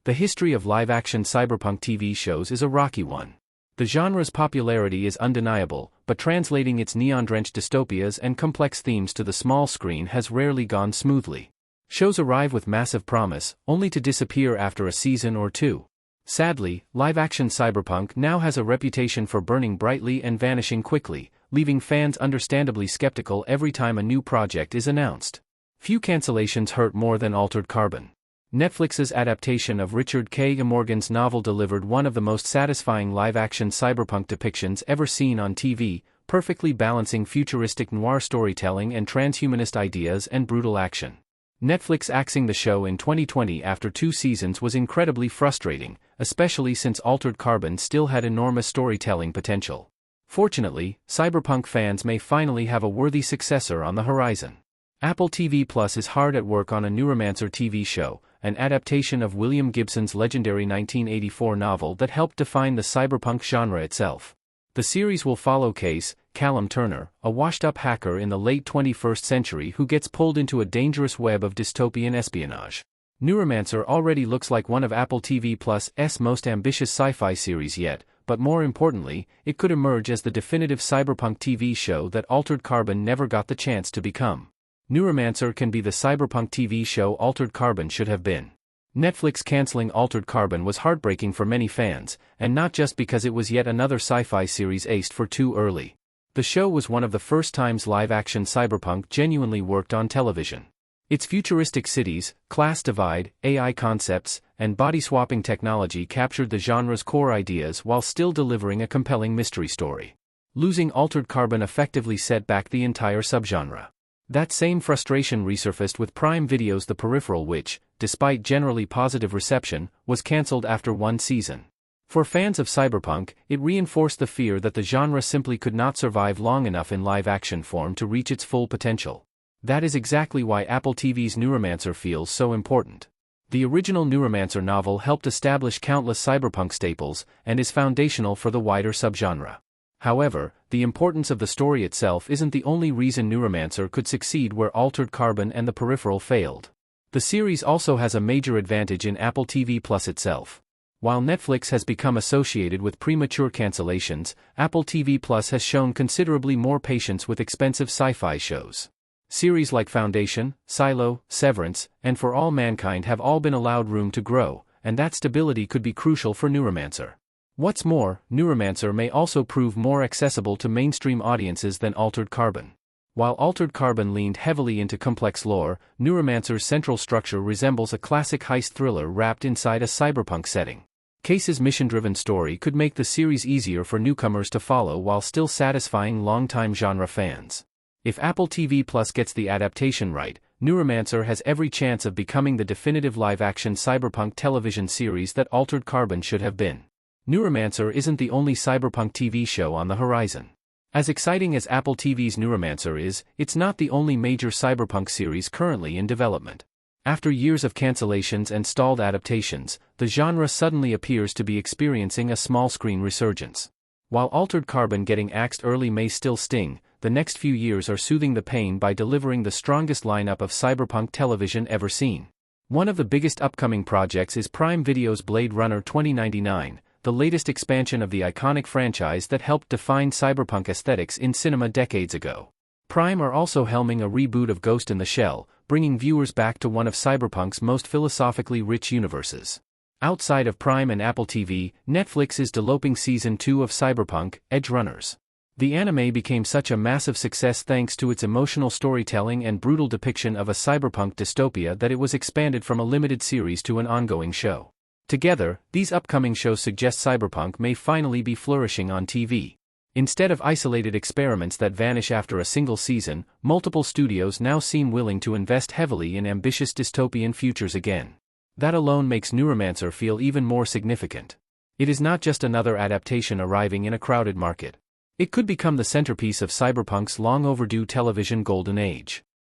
The history of live-action cyberpunk TV shows is a rocky one. The genre's popularity is undeniable, but translating its neon-drenched dystopias and complex themes to the small screen has rarely gone smoothly. Shows arrive with massive promise, only to disappear after a season or two. Sadly, live-action cyberpunk now has a reputation for burning brightly and vanishing quickly, leaving fans understandably skeptical every time a new project is announced. Few cancellations hurt more than Altered Carbon. Netflix's adaptation of Richard K. Morgan's novel delivered one of the most satisfying live-action cyberpunk depictions ever seen on TV, perfectly balancing futuristic noir storytelling and transhumanist ideas and brutal action. Netflix axing the show in 2020 after 2 seasons was incredibly frustrating, especially since Altered Carbon still had enormous storytelling potential. Fortunately, cyberpunk fans may finally have a worthy successor on the horizon. Apple TV Plus is hard at work on a Neuromancer TV show, an adaptation of William Gibson's legendary 1984 novel that helped define the cyberpunk genre itself. The series will follow Callum Turner, a washed-up hacker in the late 21st century who gets pulled into a dangerous web of dystopian espionage. Neuromancer already looks like one of Apple TV Plus's most ambitious sci-fi series yet, but more importantly, it could emerge as the definitive cyberpunk TV show that Altered Carbon never got the chance to become. Neuromancer can be the cyberpunk TV show Altered Carbon should have been. Netflix canceling Altered Carbon was heartbreaking for many fans, and not just because it was yet another sci-fi series aced for too early. The show was one of the first times live-action cyberpunk genuinely worked on television. Its futuristic cities, class divide, AI concepts, and body-swapping technology captured the genre's core ideas while still delivering a compelling mystery story. Losing Altered Carbon effectively set back the entire subgenre. That same frustration resurfaced with Prime Video's The Peripheral, which, despite generally positive reception, was cancelled after 1 season. For fans of cyberpunk, it reinforced the fear that the genre simply could not survive long enough in live-action form to reach its full potential. That is exactly why Apple TV's Neuromancer feels so important. The original Neuromancer novel helped establish countless cyberpunk staples, and is foundational for the wider subgenre. However, the importance of the story itself isn't the only reason Neuromancer could succeed where Altered Carbon and The Peripheral failed. The series also has a major advantage in Apple TV Plus itself. While Netflix has become associated with premature cancellations, Apple TV Plus has shown considerably more patience with expensive sci-fi shows. Series like Foundation, Silo, Severance, and For All Mankind have all been allowed room to grow, and that stability could be crucial for Neuromancer. What's more, Neuromancer may also prove more accessible to mainstream audiences than Altered Carbon. While Altered Carbon leaned heavily into complex lore, Neuromancer's central structure resembles a classic heist thriller wrapped inside a cyberpunk setting. Case's mission-driven story could make the series easier for newcomers to follow while still satisfying longtime genre fans. If Apple TV Plus gets the adaptation right, Neuromancer has every chance of becoming the definitive live-action cyberpunk television series that Altered Carbon should have been. Neuromancer isn't the only cyberpunk TV show on the horizon. As exciting as Apple TV's Neuromancer is, it's not the only major cyberpunk series currently in development. After years of cancellations and stalled adaptations, the genre suddenly appears to be experiencing a small-screen resurgence. While Altered Carbon getting axed early may still sting, the next few years are soothing the pain by delivering the strongest lineup of cyberpunk television ever seen. One of the biggest upcoming projects is Prime Video's Blade Runner 2099, the latest expansion of the iconic franchise that helped define cyberpunk aesthetics in cinema decades ago. Prime are also helming a reboot of Ghost in the Shell, bringing viewers back to one of cyberpunk's most philosophically rich universes. Outside of Prime and Apple TV, Netflix is developing Season 2 of Cyberpunk, Edge Runners. The anime became such a massive success thanks to its emotional storytelling and brutal depiction of a cyberpunk dystopia that it was expanded from a limited series to an ongoing show. Together, these upcoming shows suggest cyberpunk may finally be flourishing on TV. Instead of isolated experiments that vanish after a single season, multiple studios now seem willing to invest heavily in ambitious dystopian futures again. That alone makes Neuromancer feel even more significant. It is not just another adaptation arriving in a crowded market. It could become the centerpiece of cyberpunk's long-overdue television golden age.